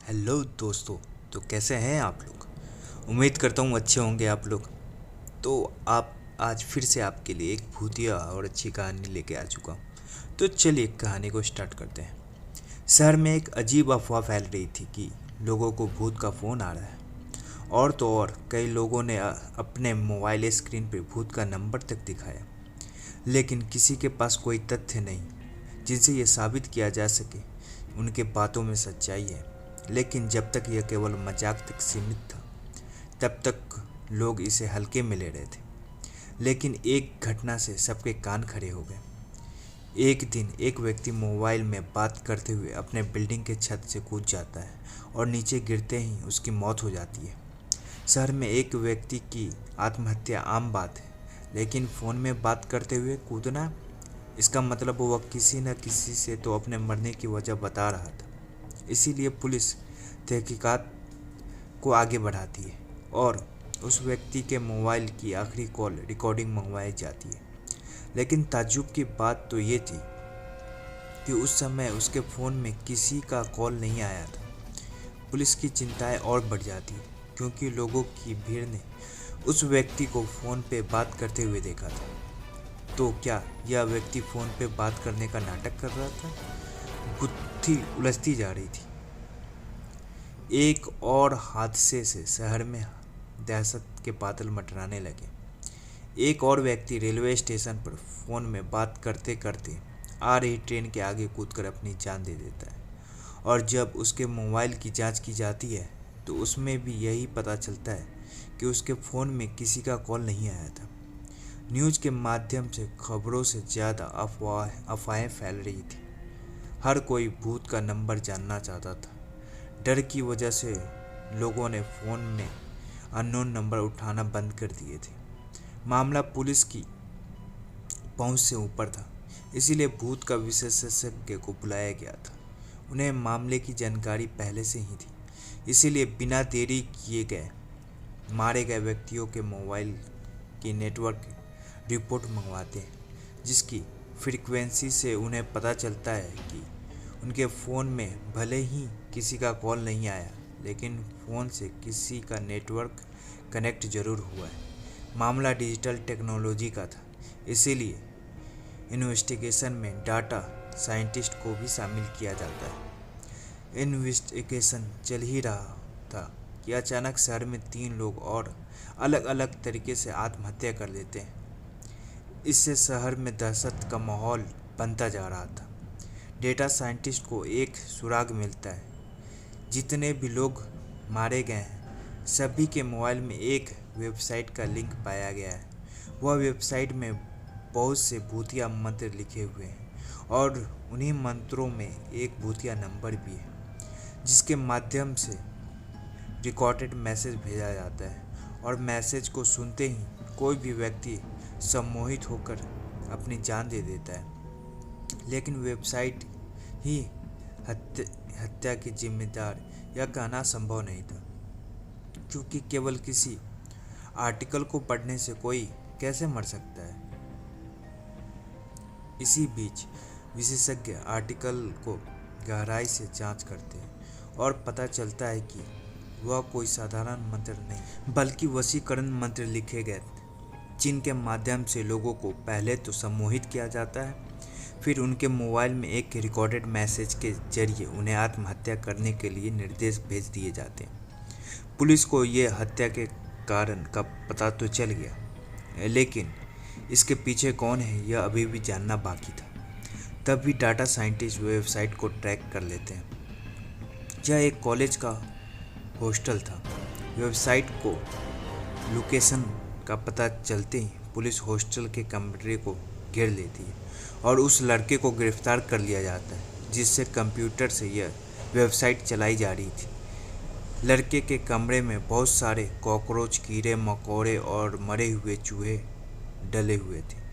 Hello दोस्तों। तो कैसे हैं आप लोग? उम्मीद करता हूँ अच्छे होंगे आप लोग। तो आप आज फिर से आपके लिए एक भूतिया और अच्छी कहानी लेके आ चुका हूँ। तो चलिए कहानी को स्टार्ट करते हैं। शहर में एक अजीब अफवाह फैल रही थी कि लोगों को भूत का फ़ोन आ रहा है। और तो और कई लोगों ने अपने मोबाइल स्क्रीन पर भूत का नंबर तक दिखाया, लेकिन किसी के पास कोई तथ्य नहीं जिनसे ये साबित किया जा सके उनके बातों में सच्चाई है। लेकिन जब तक यह केवल मजाक तक सीमित था, तब तक लोग इसे हल्के में ले रहे थे। लेकिन एक घटना से सबके कान खड़े हो गए। एक दिन एक व्यक्ति मोबाइल में बात करते हुए अपने बिल्डिंग के छत से कूद जाता है और नीचे गिरते ही उसकी मौत हो जाती है। शहर में एक व्यक्ति की आत्महत्या आम बात है, लेकिन फ़ोन में बात करते हुए कूदना, इसका मतलब वह किसी न किसी से तो अपने मरने की वजह बता रहा था। इसीलिए पुलिस तहकीकात को आगे बढ़ाती है और उस व्यक्ति के मोबाइल की आखिरी कॉल रिकॉर्डिंग मंगवाई जाती है। लेकिन ताज्जुब की बात तो ये थी कि उस समय उसके फ़ोन में किसी का कॉल नहीं आया था। पुलिस की चिंताएं और बढ़ जाती है क्योंकि लोगों की भीड़ ने उस व्यक्ति को फ़ोन पे बात करते हुए देखा था। तो क्या यह व्यक्ति फ़ोन पे बात करने का नाटक कर रहा था? गुत्थी उलझती जा रही थी। एक और हादसे से शहर में दहशत के बादल मंडराने लगे। एक और व्यक्ति रेलवे स्टेशन पर फ़ोन में बात करते करते आ रही ट्रेन के आगे कूदकर अपनी जान दे देता है। और जब उसके मोबाइल की जांच की जाती है तो उसमें भी यही पता चलता है कि उसके फ़ोन में किसी का कॉल नहीं आया था। न्यूज़ के माध्यम से खबरों से ज़्यादा अफवाहें फैल रही थी। हर कोई भूत का नंबर जानना चाहता था। डर की वजह से लोगों ने फ़ोन में अननोन नंबर उठाना बंद कर दिए थे। मामला पुलिस की पहुंच से ऊपर था, इसीलिए भूत का विशेषज्ञ को बुलाया गया था। उन्हें मामले की जानकारी पहले से ही थी, इसीलिए बिना देरी किए गए मारे गए व्यक्तियों के मोबाइल की नेटवर्क रिपोर्ट मंगवाते हैं, जिसकी फ्रीक्वेंसी से उन्हें पता चलता है कि उनके फ़ोन में भले ही किसी का कॉल नहीं आया, लेकिन फ़ोन से किसी का नेटवर्क कनेक्ट ज़रूर हुआ है। मामला डिजिटल टेक्नोलॉजी का था, इसीलिए इन्वेस्टिगेशन में डाटा साइंटिस्ट को भी शामिल किया जाता है। इन्वेस्टिगेशन चल ही रहा था कि अचानक शहर में 3 लोग और अलग अलग तरीके से आत्महत्या कर लेते हैं। इससे शहर में दहशत का माहौल बनता जा रहा था। डेटा साइंटिस्ट को एक सुराग मिलता है। जितने भी लोग मारे गए हैं, सभी के मोबाइल में एक वेबसाइट का लिंक पाया गया है। वह वेबसाइट में बहुत से भूतिया मंत्र लिखे हुए हैं और उन्हीं मंत्रों में एक भूतिया नंबर भी है, जिसके माध्यम से रिकॉर्डेड मैसेज भेजा जाता है। और मैसेज को सुनते ही कोई भी व्यक्ति सम्मोहित होकर अपनी जान दे देता है। लेकिन वेबसाइट ही हत्या की जिम्मेदार, यह कहना संभव नहीं था, क्योंकि केवल किसी आर्टिकल को पढ़ने से कोई कैसे मर सकता है। इसी बीच विशेषज्ञ आर्टिकल को गहराई से जांच करते हैं और पता चलता है कि वह कोई साधारण मंत्र नहीं, बल्कि वशीकरण मंत्र लिखे गए, जिनके माध्यम से लोगों को पहले तो सम्मोहित किया जाता है, फिर उनके मोबाइल में एक रिकॉर्डेड मैसेज के जरिए उन्हें आत्महत्या करने के लिए निर्देश भेज दिए जाते हैं। पुलिस को ये हत्या के कारण का पता तो चल गया, लेकिन इसके पीछे कौन है यह अभी भी जानना बाकी था। तब भी डाटा साइंटिस्ट वेबसाइट को ट्रैक कर लेते हैं। यह एक कॉलेज का हॉस्टल था। वेबसाइट को लोकेशन का पता चलते ही पुलिस हॉस्टल के कमरे को घेर लेती है और उस लड़के को गिरफ्तार कर लिया जाता है, जिससे कंप्यूटर से यह वेबसाइट चलाई जा रही थी। लड़के के कमरे में बहुत सारे कॉकरोच, कीड़े मकोड़े और मरे हुए चूहे डले हुए थे।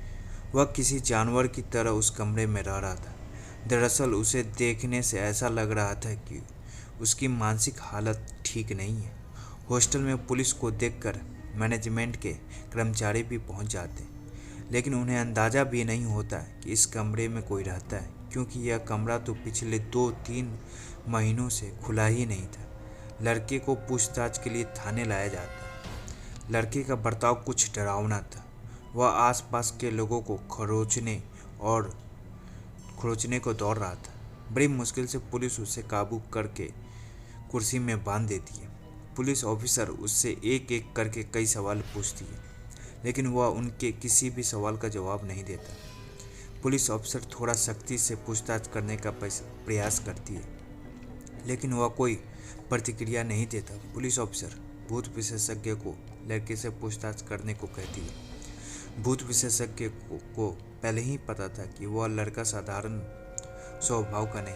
वह किसी जानवर की तरह उस कमरे में रह रहा था। दरअसल उसे देखने से ऐसा लग रहा था कि उसकी मानसिक हालत ठीक नहीं है। हॉस्टल में पुलिस को देखकर मैनेजमेंट के कर्मचारी भी पहुंच जाते, लेकिन उन्हें अंदाज़ा भी नहीं होता कि इस कमरे में कोई रहता है, क्योंकि यह कमरा तो पिछले 2-3 महीनों से खुला ही नहीं था। लड़के को पूछताछ के लिए थाने लाया जाता। लड़के का बर्ताव कुछ डरावना था। वह आसपास के लोगों को खरोचने को दौड़ रहा था। बड़ी मुश्किल से पुलिस उसे काबू करके कुर्सी में बांध देती है। पुलिस ऑफिसर उससे एक एक करके कई सवाल पूछती है, लेकिन वह उनके किसी भी सवाल का जवाब नहीं देता। पुलिस ऑफिसर थोड़ा सख्ती से पूछताछ करने का प्रयास करती है, लेकिन वह कोई प्रतिक्रिया नहीं देता। पुलिस ऑफिसर भूत विशेषज्ञ को लड़के से पूछताछ करने को कहती है। भूत विशेषज्ञ को पहले ही पता था कि वह लड़का साधारण स्वभाव का नहीं,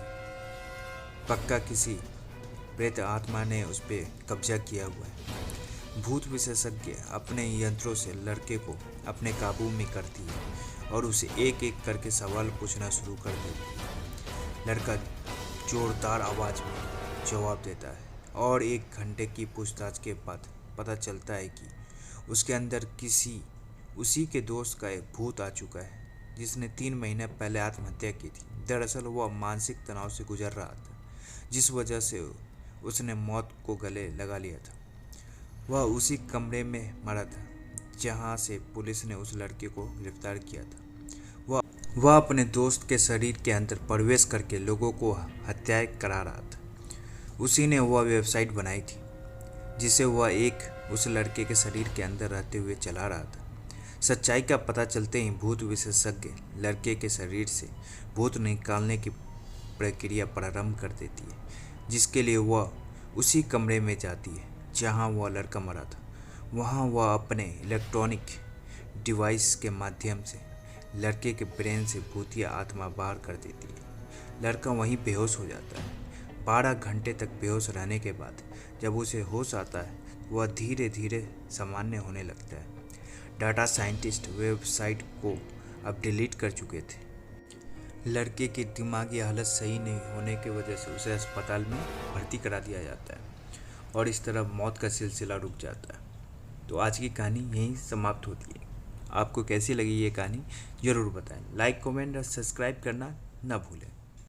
पक्का किसी प्रेत आत्मा ने उस पर कब्जा किया हुआ है। भूत विशेषज्ञ अपने यंत्रों से लड़के को अपने काबू में करती है और उसे एक एक करके सवाल पूछना शुरू कर देती है। लड़का जोरदार आवाज में जवाब देता है और 1 घंटे की पूछताछ के बाद पता चलता है कि उसके अंदर उसी के दोस्त का एक भूत आ चुका है, जिसने 3 महीने पहले आत्महत्या की थी। दरअसल वह मानसिक तनाव से गुजर रहा था, जिस वजह से उसने मौत को गले लगा लिया था। वह उसी कमरे में मरा था जहां से पुलिस ने उस लड़के को गिरफ्तार किया था। वह अपने दोस्त के शरीर के अंदर प्रवेश करके लोगों को हत्याएं करा रहा था। उसी ने वह वेबसाइट बनाई थी जिसे वह उस लड़के के शरीर के अंदर रहते हुए चला रहा था। सच्चाई का पता चलते ही भूत विशेषज्ञ लड़के के शरीर से भूत निकालने की प्रक्रिया प्रारंभ कर देती है, जिसके लिए वह उसी कमरे में जाती है जहां वह लड़का मरा था। वहां वह अपने इलेक्ट्रॉनिक डिवाइस के माध्यम से लड़के के ब्रेन से भूतिया आत्मा बाहर कर देती है। लड़का वहीं बेहोश हो जाता है। 12 घंटे तक बेहोश रहने के बाद जब उसे होश आता है, वह धीरे धीरे सामान्य होने लगता है। डाटा साइंटिस्ट वेबसाइट को अब डिलीट कर चुके थे। लड़के की दिमागी हालत सही नहीं होने की वजह से उसे अस्पताल में भर्ती करा दिया जाता है और इस तरह मौत का सिलसिला रुक जाता है। तो आज की कहानी यहीं समाप्त होती है। आपको कैसी लगी ये कहानी ज़रूर बताएं। लाइक, कमेंट और सब्सक्राइब करना ना भूलें।